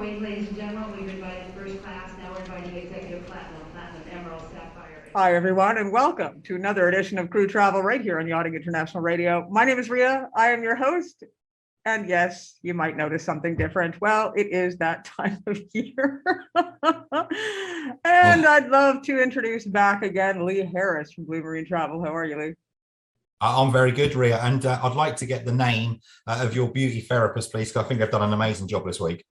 going, ladies and gentlemen. We've invited first class, now we're inviting executive platinum, emerald, sapphire. Hi, everyone, and welcome to another edition of Crew Travel right here on Yachting International Radio. My name is Rhea. I am your host. And yes, you might notice something different. Well, it is that time of year. And I'd love to introduce back again Lee Harris from Blue Marine Travel. How are you, Lee? I'm very good, Rhea, and I'd like to get the name of your beauty therapist, please, because I think they've done an amazing job this week.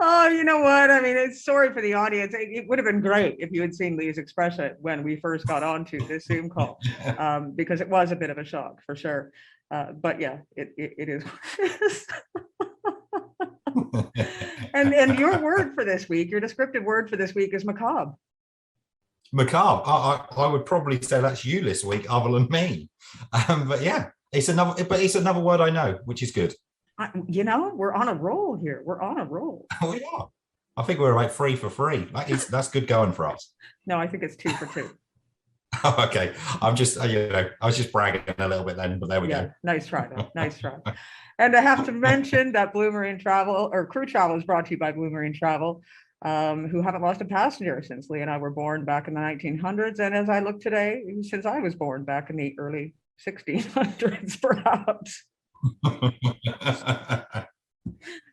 Oh, you know what? I mean, it's sorry for the audience. It would have been great if you had seen Lee's expression when we first got onto this Zoom call, because it was a bit of a shock for sure. But yeah, it is what it is. And your word for this week, your descriptive word for this week is macabre. Macabre. I would probably say that's you this week, other than me. But yeah, it's another word I know, which is good. You know, we're on a roll here. We're on a roll. We are. I think we're like 3 for 3. That's good going for us. No, I think it's 2 for 2. Oh, okay. I'm just, I was just bragging a little bit then, but there we go. Nice try, though. Nice try. And I have to mention that Blue Marine Travel, or Crew Travel, is brought to you by Blue Marine Travel, who haven't lost a passenger since Lee and I were born back in the 1900s. And as I look today, since I was born back in the early 1600s, perhaps.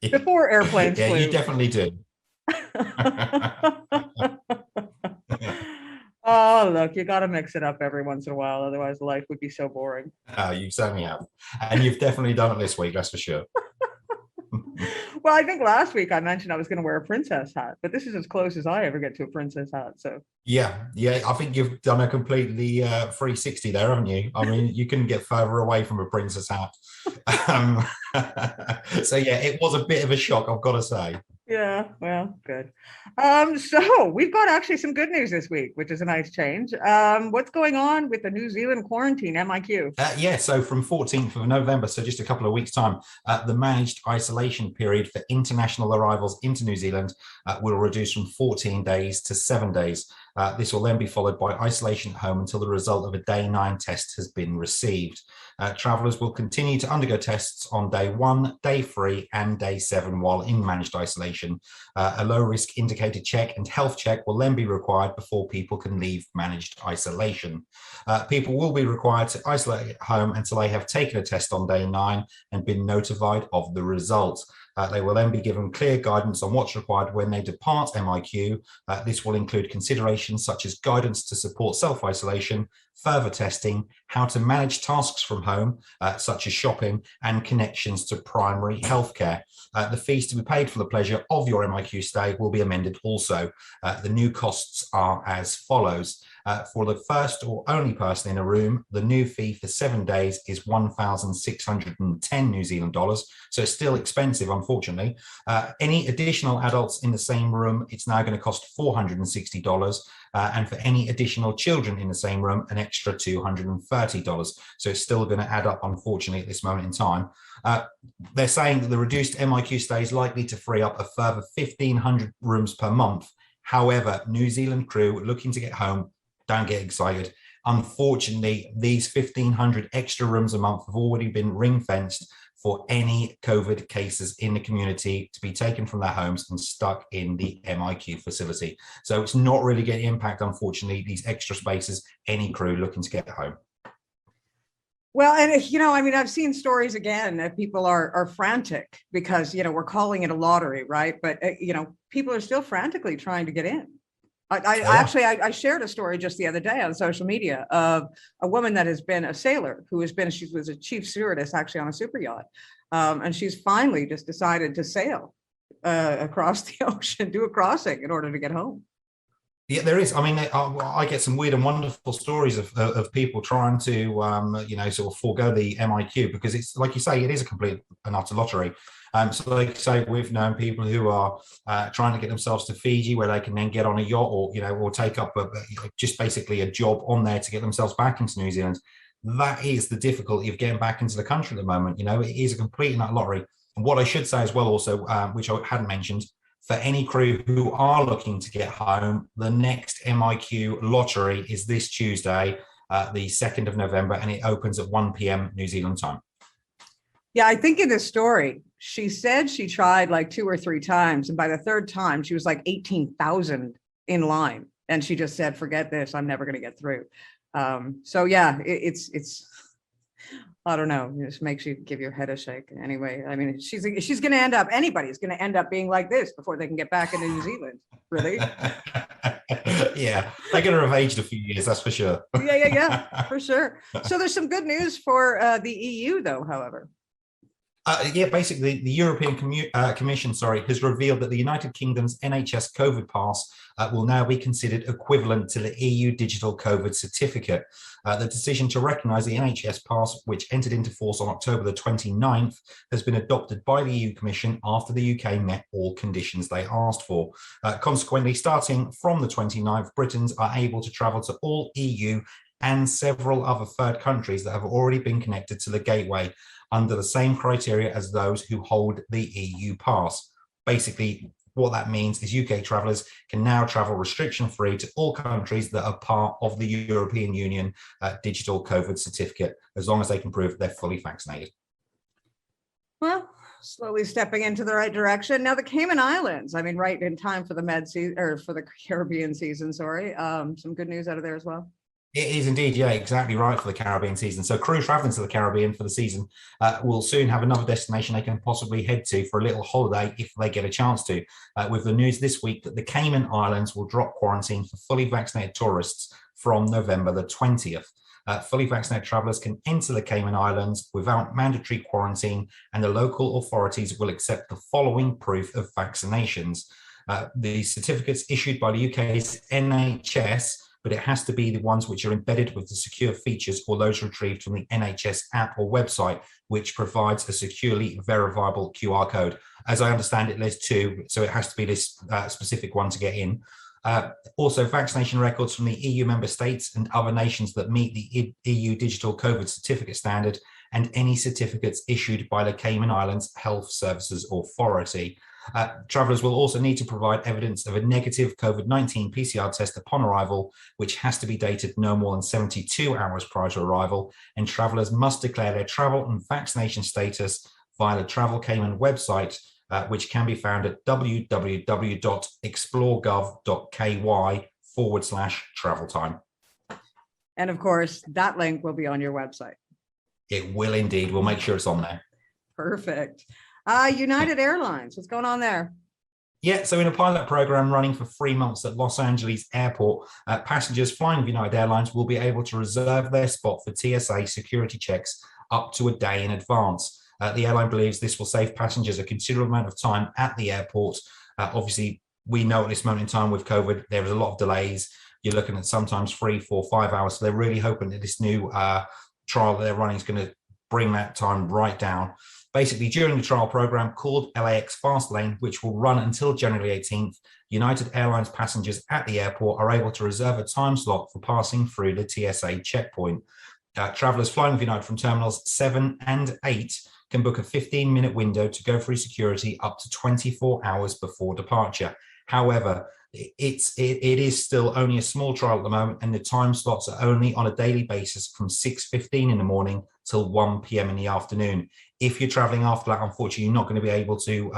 Before airplanes flew. You definitely did. Oh, look, you got to mix it up every once in a while. Otherwise, life would be so boring. Oh, you certainly have. And you've definitely done it this week, that's for sure. Well, I think last week I mentioned I was going to wear a princess hat, but this is as close as I ever get to a princess hat. So yeah, I think you've done a completely 360 there, haven't you? I mean, you couldn't get further away from a princess hat. So yeah, it was a bit of a shock, I've got to say. Yeah, well, good. So we've got actually some good news this week, which is a nice change. What's going on with the New Zealand quarantine, MIQ? Yeah, so from 14th of November, so just a couple of weeks' time, the managed isolation period for international arrivals into New Zealand will reduce from 14 days to 7 days. This will then be followed by isolation at home until the result of a day 9 test has been received. Travellers will continue to undergo tests on day 1, day 3 and day 7 while in managed isolation. A low-risk indicator check and health check will then be required before people can leave managed isolation. People will be required to isolate at home until they have taken a test on day 9 and been notified of the results. They will then be given clear guidance on what's required when they depart MIQ. This will include considerations such as guidance to support self-isolation, further testing, how to manage tasks from home, such as shopping, and connections to primary healthcare. The fees to be paid for the pleasure of your MIQ stay will be amended also. The new costs are as follows. For the first or only person in a room, the new fee for 7 days is 1,610 New Zealand dollars. So it's still expensive, unfortunately. Any additional adults in the same room, it's now going to cost $460. And for any additional children in the same room, an extra $230. So it's still going to add up, unfortunately, at this moment in time. They're saying that the reduced MIQ stay is likely to free up a further 1,500 rooms per month. However, New Zealand crew looking to get home, don't get excited. Unfortunately, these 1,500 extra rooms a month have already been ring-fenced for any COVID cases in the community to be taken from their homes and stuck in the MIQ facility. So it's not really going to impact, unfortunately, these extra spaces, any crew looking to get home. Well, and you know, I mean, I've seen stories again that people are frantic because, you know, we're calling it a lottery, right? But, you know, people are still frantically trying to get in. I shared a story just the other day on social media of a woman that has been a sailor she was a chief stewardess actually on a super yacht. And she's finally just decided to sail across the ocean, do a crossing in order to get home. Yeah, there is. I mean, I get some weird and wonderful stories of people trying to, you know, sort of forego the MIQ because it's like you say, it is a complete and utter lottery. So like I say, we've known people who are trying to get themselves to Fiji where they can then get on a yacht or, you know, or take up just basically a job on there to get themselves back into New Zealand. That is the difficulty of getting back into the country at the moment. You know, it is a complete and utter lottery. And what I should say as well also, which I hadn't mentioned, for any crew who are looking to get home, the next MIQ lottery is this Tuesday, the 2nd of November, and it opens at 1 p.m. New Zealand time. Yeah, I think in this story, she said she tried like 2 or 3 times. And by the third time, she was like 18,000 in line. And she just said, forget this, I'm never going to get through. So yeah, it's, I don't know, it just makes you give your head a shake. Anyway, I mean, she's going to end up, anybody's going to end up being like this before they can get back into New Zealand. Really? Yeah, they're going to have aged a few years, that's for sure. Yeah, for sure. So there's some good news for the EU, though, however. Yeah, basically, the European Commission, has revealed that the United Kingdom's NHS COVID pass will now be considered equivalent to the EU digital COVID certificate. The decision to recognise the NHS pass, which entered into force on October the 29th, has been adopted by the EU Commission after the UK met all conditions they asked for. Consequently, starting from the 29th, Britons are able to travel to all EU and several other third countries that have already been connected to the gateway under the same criteria as those who hold the EU pass. Basically, what that means is UK travellers can now travel restriction-free to all countries that are part of the European Union digital COVID certificate, as long as they can prove they're fully vaccinated. Well, slowly stepping into the right direction. Now the Cayman Islands, I mean, right in time for the for the Caribbean season, sorry. Some good news out of there as well. It is indeed, yeah, exactly right for the Caribbean season. So crews traveling to the Caribbean for the season will soon have another destination they can possibly head to for a little holiday if they get a chance to. With the news this week that the Cayman Islands will drop quarantine for fully vaccinated tourists from November the 20th. Fully vaccinated travellers can enter the Cayman Islands without mandatory quarantine, and the local authorities will accept the following proof of vaccinations. The certificates issued by the UK's NHS, but it has to be the ones which are embedded with the secure features or those retrieved from the NHS app or website, which provides a securely verifiable QR code. As I understand it, there's 2, so it has to be this specific one to get in. Also, vaccination records from the EU member states and other nations that meet the EU digital COVID certificate standard, and any certificates issued by the Cayman Islands Health Services Authority. Travellers will also need to provide evidence of a negative COVID-19 PCR test upon arrival, which has to be dated no more than 72 hours prior to arrival, and travellers must declare their travel and vaccination status via the Travel Cayman website, which can be found at www.exploregov.ky/travel time. And of course, that link will be on your website. It will indeed. We'll make sure it's on there. Perfect. United Airlines, what's going on there? Yeah, so in a pilot program running for 3 months at Los Angeles Airport, passengers flying with United Airlines will be able to reserve their spot for TSA security checks up to a day in advance. The airline believes this will save passengers a considerable amount of time at the airport. Obviously, we know at this moment in time with COVID, there is a lot of delays. You're looking at sometimes 3, 4, 5 hours. So they're really hoping that this new trial that they're running is going to bring that time right down. Basically, during the trial program called LAX Fastlane, which will run until January 18th, United Airlines passengers at the airport are able to reserve a time slot for passing through the TSA checkpoint. Travellers flying with United from terminals 7 and 8 can book a 15-minute window to go through security up to 24 hours before departure. However, it is still only a small trial at the moment, and the time slots are only on a daily basis from 6:15 in the morning till 1 p.m. in the afternoon. If you're traveling after that, unfortunately, you're not going to be able to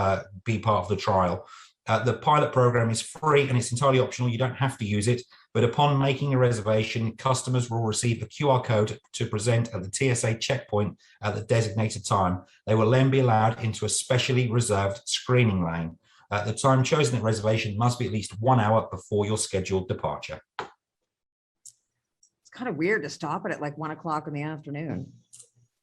be part of the trial. The pilot program is free and it's entirely optional. You don't have to use it, but upon making a reservation, customers will receive a QR code to present at the TSA checkpoint at the designated time. They will then be allowed into a specially reserved screening lane. The time chosen at reservation must be at least 1 hour before your scheduled departure. It's kind of weird to stop it at like 1 o'clock in the afternoon.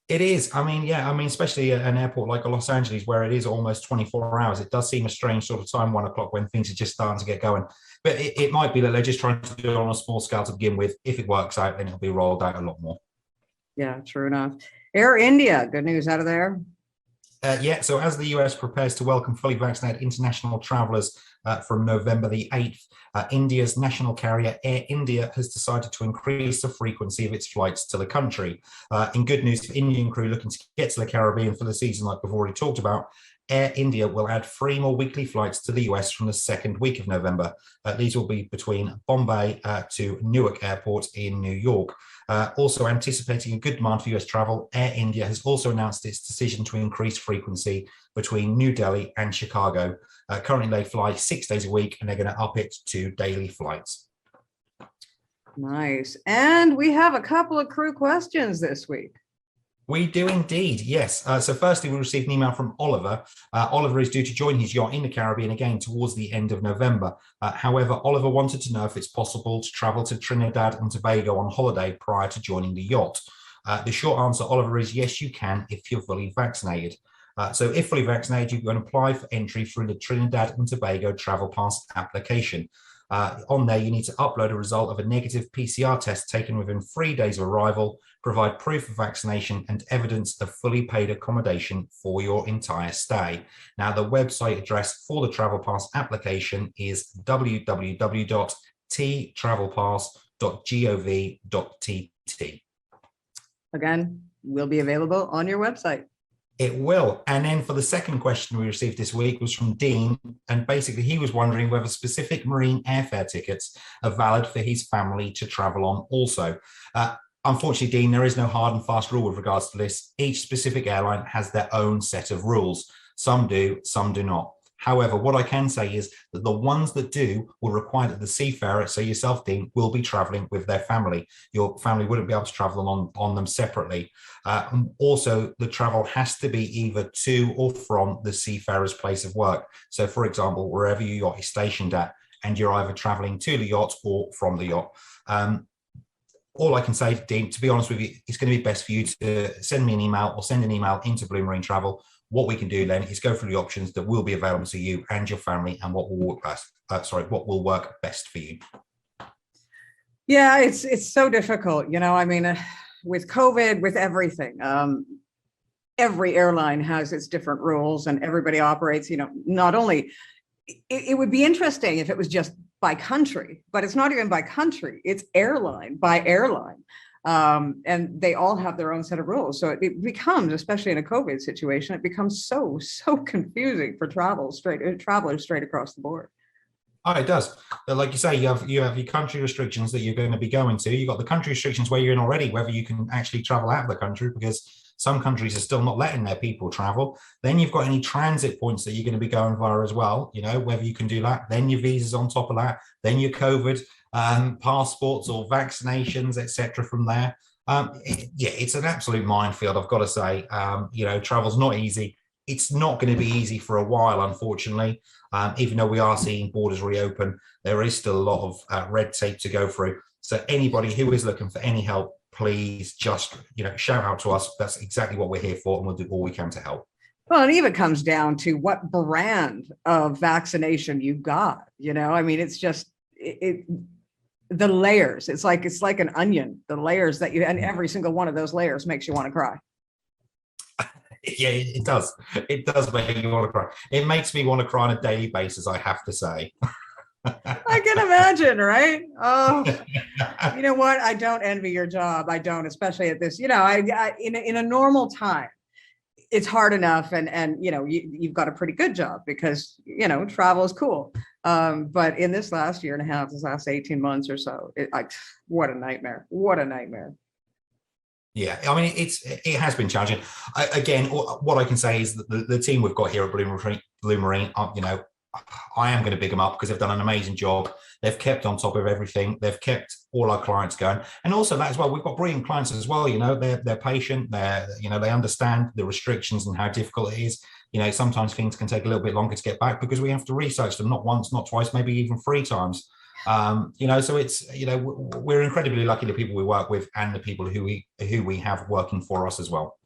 It is. I mean, yeah, I mean, especially at an airport like Los Angeles, where it is almost 24 hours, it does seem a strange sort of time, 1 o'clock, when things are just starting to get going. But it might be that they're just trying to do it on a small scale to begin with. If it works out, then it'll be rolled out a lot more. Yeah, true enough. Air India, good news out of there. Yeah, so as the US prepares to welcome fully vaccinated international travellers from November the 8th, India's national carrier Air India has decided to increase the frequency of its flights to the country. In good news for Indian crew looking to get to the Caribbean for the season, like we've already talked about, Air India will add 3 more weekly flights to the US from the second week of November. These will be between Bombay to Newark Airport in New York. Also anticipating a good demand for US travel, Air India has also announced its decision to increase frequency between New Delhi and Chicago. Currently, they fly 6 days a week, and they're going to up it to daily flights. Nice. And we have a couple of crew questions this week. We do indeed, yes. So firstly, we received an email from Oliver. Oliver is due to join his yacht in the Caribbean again towards the end of November. However, Oliver wanted to know if it's possible to travel to Trinidad and Tobago on holiday prior to joining the yacht. The short answer, Oliver, is yes, you can if you're fully vaccinated. So if fully vaccinated, you can apply for entry through the Trinidad and Tobago Travel Pass application. On there, you need to upload a result of a negative PCR test taken within 3 days of arrival, provide proof of vaccination and evidence of fully paid accommodation for your entire stay. Now, the website address for the Travel Pass application is www.ttravelpass.gov.tt. Again, will be available on your website. It will. And then for the second question we received this week was from Dean. And basically he was wondering whether specific marine airfare tickets are valid for his family to travel on also. Unfortunately, Dean, there is no hard and fast rule with regards to this. Each specific airline has their own set of rules. Some do, some do not. However, what I can say is that the ones that do will require that the seafarer, so yourself, Dean, will be traveling with their family. Your family wouldn't be able to travel on them separately. Also, the travel has to be either to or from the seafarer's place of work. So, for example, wherever your yacht is stationed at, and you're either traveling to the yacht or from the yacht. All I can say, Dean, to be honest with you, it's going to be best for you to send me an email or send an email into Blue Marine Travel. What we can do then is go through the options that will be available to you and your family, and what will work best. What will work best for you. Yeah, it's so difficult, you know. I mean, with COVID, with everything, every airline has its different rules, and everybody operates. You know, not only it would be interesting if it was just by country, but it's not even by country; it's airline by airline. And they all have their own set of rules. So it becomes, especially in a COVID situation, it becomes so confusing for travelers straight across the board. Oh, it does. Like you say, you have your country restrictions that you're going to be going to. You've got the country restrictions where you're in already, whether you can actually travel out of the country, because some countries are still not letting their people travel. Then you've got any transit points that you're going to be going via as well, you know, whether you can do that. Then your visas on top of that. Then your COVID passports or vaccinations, etc. from there. It's an absolute minefield, I've got to say. You know, travel's not easy. It's not going to be easy for a while, unfortunately. Even though we are seeing borders reopen, there is still a lot of red tape to go through. So anybody who is looking for any help, please just, you know, shout out to us. That's exactly what we're here for, and we'll do all we can to help. Well, it even comes down to what brand of vaccination you got. You know, I mean, it's just the layers. It's like an onion. The layers that you, and every single one of those layers makes you want to cry. Yeah, it does. It does make you want to cry. It makes me want to cry on a daily basis, I have to say. I can imagine, right? Oh, you know what? I don't envy your job. I don't, especially at this. You know, in a normal time, it's hard enough, and you know, you've got a pretty good job because, you know, travel is cool. But in this last year and a half, this last 18 months or so, what a nightmare! What a nightmare! Yeah, I mean, it has been challenging. Again, what I can say is that the team we've got here at Blue Marine, you know, I am going to big them up because they've done an amazing job. They've kept on top of everything. They've kept all our clients going, and also that as well. We've got brilliant clients as well. You know, they're patient. You know, they understand the restrictions and how difficult it is. You know, sometimes things can take a little bit longer to get back because we have to research them not once, not twice, maybe even 3 times. You know, so it's, you know, we're incredibly lucky, the people we work with and the people who we have working for us as well.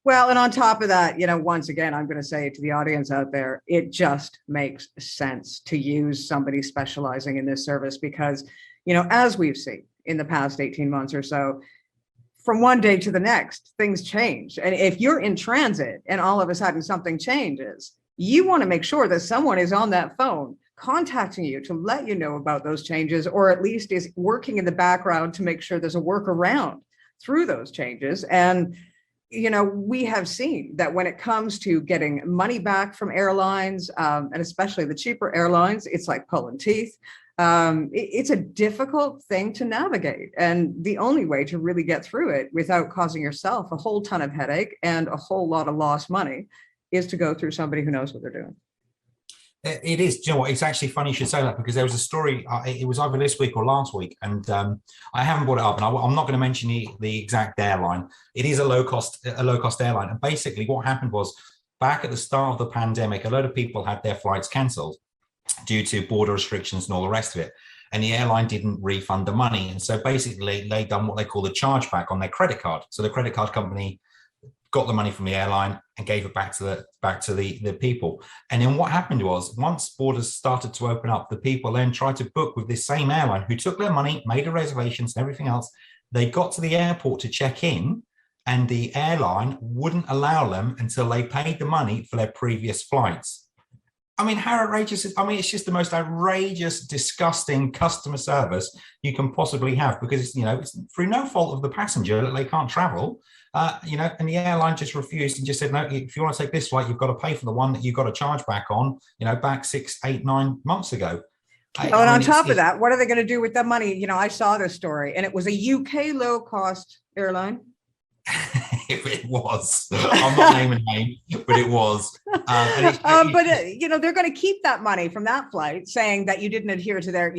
Well, and on top of that, you know, once again, I'm going to say to the audience out there, it just makes sense to use somebody specializing in this service because, you know, as we've seen in the past 18 months or so, from one day to the next, things change. And if you're in transit and all of a sudden something changes, you want to make sure that someone is on that phone contacting you to let you know about those changes, or at least is working in the background to make sure there's a workaround through those changes. And we have seen that when it comes to getting money back from airlines, and especially the cheaper airlines, it's like pulling teeth. It's a difficult thing to navigate. And the only way to really get through it without causing yourself a whole ton of headache and a whole lot of lost money is to go through somebody who knows what they're doing. It is. Do you know what? It's actually funny you should say that, because there was a story. It was either this week or last week, and I haven't brought it up, and I'm not going to mention the exact airline. It is a low cost airline, and basically what happened was, back at the start of the pandemic, a lot of people had their flights cancelled due to border restrictions and all the rest of it, and the airline didn't refund the money, and so basically they done what they call the chargeback on their credit card. So the credit card company got the money from the airline and gave it back to the people. And then what happened was, once borders started to open up, the people then tried to book with this same airline who took their money, made the reservations and everything else. They got to the airport to check in, and the airline wouldn't allow them until they paid the money for their previous flights. I mean, how outrageous is, I mean, it's just the most outrageous, disgusting customer service you can possibly have, because it's through no fault of the passenger that they can't travel. And the airline just refused and just said, no, if you want to take this flight, you've got to pay for the one that you got to charge back on, back 6, 8, 9 months ago. And on top of that, what are they going to do with that money? I saw this story, and it was a UK low cost airline. It was. I'm not naming a name, but it was. They're going to keep that money from that flight, saying that you didn't adhere to their,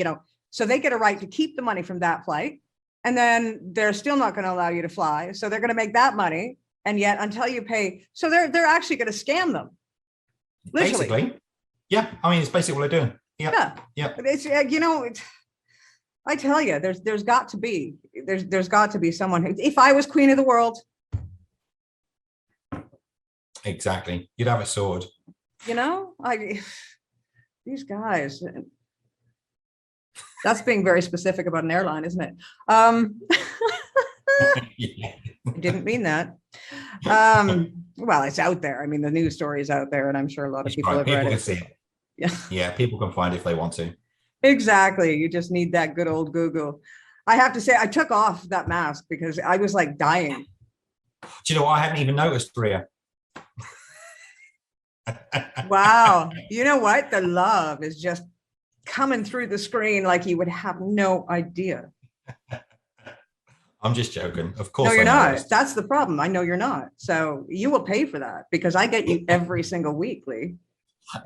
so they get a right to keep the money from that flight. And then they're still not going to allow you to fly. So they're going to make that money. And yet until you pay, so they're actually going to scam them. Literally. Basically. Yeah. I mean, it's basically what they're doing. Yeah. Yeah. It's, I tell you, there's got to be someone who, if I was queen of the world. Exactly. You'd have it sorted. These guys, that's being very specific about an airline, isn't it? Yeah. I didn't mean that. Well, it's out there. I mean, the news story is out there, and I'm sure a lot of people have read it. See it. Yeah. Yeah, people can find it if they want to. Exactly. You just need that good old Google. I have to say, I took off that mask because I was like dying. Do you know what? I hadn't even noticed, Rhea. Wow. You know what? The love is just coming through the screen like you would have no idea. I'm just joking. Of course. No, you're not. That's the problem. I know you're not. So you will pay for that because I get you every single week, Lee.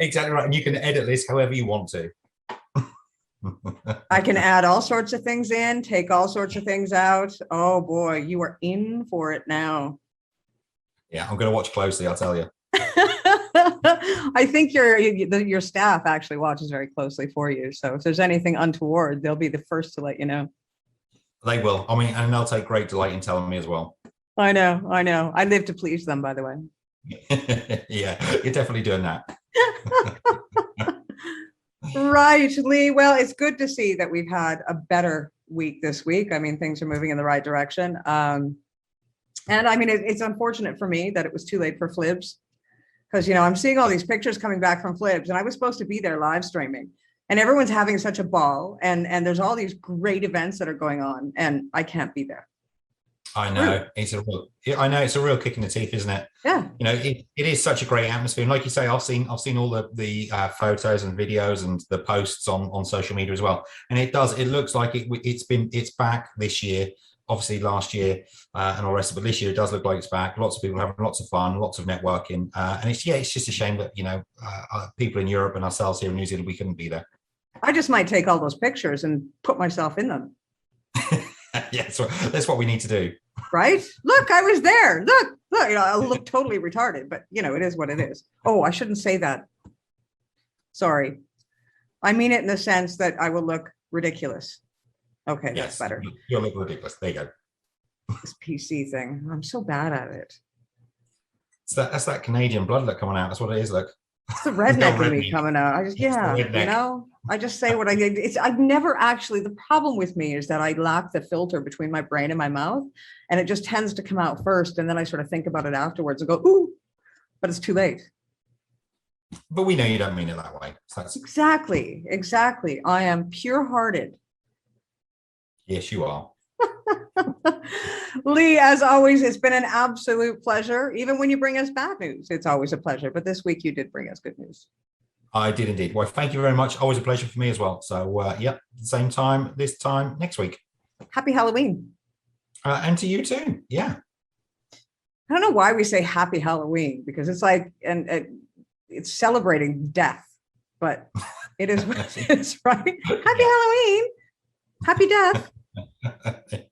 Exactly right. And you can edit this however you want to. I can add all sorts of things in, take all sorts of things out. Oh boy, you are in for it now. Yeah, I'm going to watch closely, I'll tell you. I think your staff actually watches very closely for you. So if there's anything untoward, they'll be the first to let you know. They will. I mean, and they'll take great delight in telling me as well. I know. I live to please them, by the way. Yeah, you're definitely doing that. Right, Lee. Well, it's good to see that we've had a better week this week. I mean, things are moving in the right direction. And I mean, it's unfortunate for me that it was too late for Flibs, because, I'm seeing all these pictures coming back from Flibs, and I was supposed to be there live streaming, and everyone's having such a ball, and there's all these great events that are going on, and I can't be there. I know. It's a real kick in the teeth, isn't it? Yeah. It is such a great atmosphere. And like you say, I've seen all the photos and videos and the posts on social media as well. And it looks like it's back this year, obviously last year and all the rest of it. But this year it does look like it's back. Lots of people having lots of fun, lots of networking. And it's just a shame that, people in Europe and ourselves here in New Zealand, we couldn't be there. I just might take all those pictures and put myself in them. Yeah, that's what we need to do. Right? Look, I was there. Look, I'll look totally retarded, but it is what it is. Oh, I shouldn't say that. Sorry. I mean it in the sense that I will look ridiculous. Okay, yes, that's better. You'll look ridiculous. There you go. This PC thing. I'm so bad at it. That's that Canadian bloodlet coming out. That's what it is, look. It's the redneck in me coming out. I just say what I did. I've never actually, the problem with me is that I lack the filter between my brain and my mouth, and it just tends to come out first. And then I sort of think about it afterwards and go, ooh, but it's too late. But we know you don't mean it that way. So Exactly. I am pure hearted. Yes, you are. Lee, as always, it's been an absolute pleasure. Even when you bring us bad news, it's always a pleasure. But this week you did bring us good news. I did indeed. Well, thank you very much. Always a pleasure for me as well. So, yep, same time this time next week. Happy Halloween. And to you too. Yeah. I don't know why we say happy Halloween, because it's like, and it's celebrating death, but it is what it is, right? Happy Halloween. Happy death.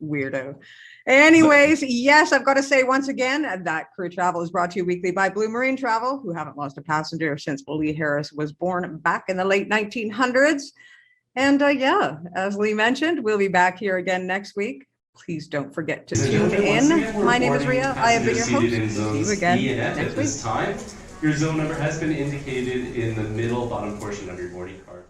Weirdo. Anyways, yes, I've got to say once again that Crew Travel is brought to you weekly by Blue Marine Travel, who haven't lost a passenger since Lee Harris was born back in the late 1900s. And yeah, as Lee mentioned, we'll be back here again next week. Please don't forget to tune in. My name is Rhea. I have been your host. See you again next week. Your zone number has been indicated in the middle bottom portion of your boarding card.